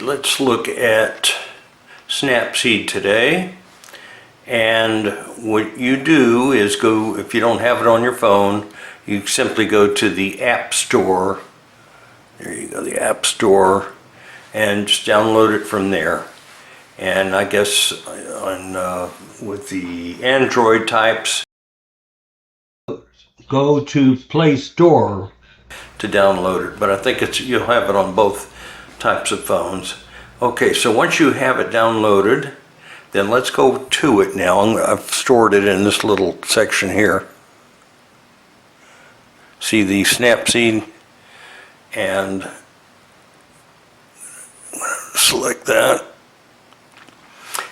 let's look at Snapseed today. And what you do is go, if you don't have it on your phone, you simply go to the App Store. There you go, the App Store, and just download it from there. And I guess with the Android types, go to Play Store to download it. But I think you'll have it on both types of phones. Okay, so once you have it downloaded, then let's go to it now. I've stored it in this little section here. See the Snapseed, and select that.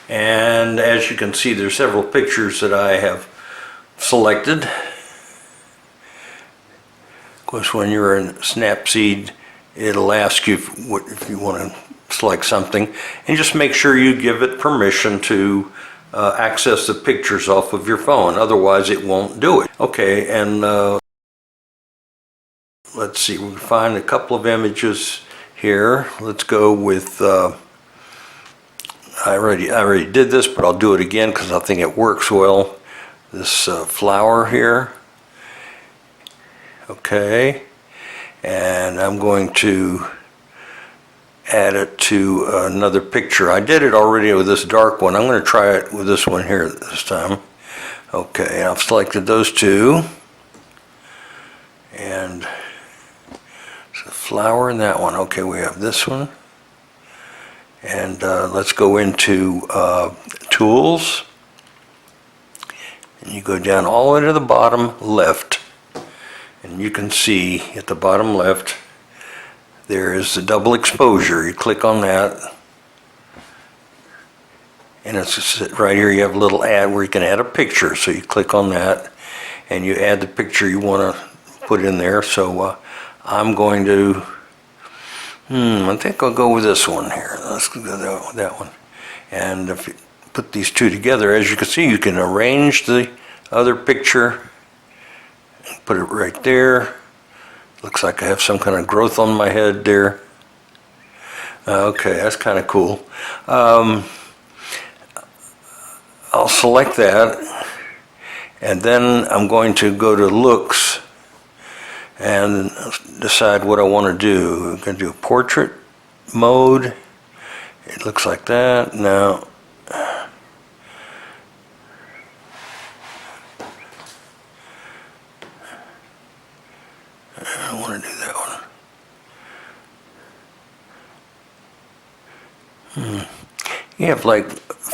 And as you can see, there's several pictures that I have selected. Of course, when you're in Snapseed, it'll ask you if you want to select something, and just make sure you give it permission to access the pictures off of your phone. Otherwise, it won't do it. Okay, and let's see. We can find a couple of images here. Let's go with. I already did this, but I'll do it again because I think it works well. This flower here. Okay, and I'm going to add it to another picture. I did it already with this dark one. I'm going to try it with this one here this time. Okay, I've selected those two, and it's a flower in that one. Okay, we have this one, and let's go into Tools, and you go down all the way to the bottom left, and you can see at the bottom left there is the double exposure. You click on that, and it's right here. You have a little ad where you can add a picture. So you click on that, and you add the picture you want to put in there. So I'm going to, I think I'll go with this one here. Let's go with that one. And if you put these two together, as you can see, you can arrange the other picture and put it right there. Looks like I have some kind of growth on my head there. Okay, that's kind of cool. I'll select that, and then I'm going to go to Looks and decide what I want to do. I'm going to do a portrait mode. It looks like that. Now, I want to do that one. You have like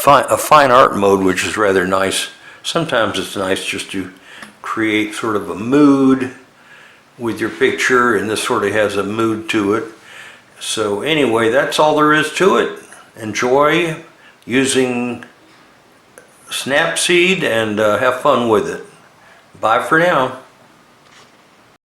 a fine art mode, which is rather nice. Sometimes it's nice just to create sort of a mood with your picture, and this sort of has a mood to it. So anyway, that's all there is to it. Enjoy using Snapseed and have fun with it. Bye for now.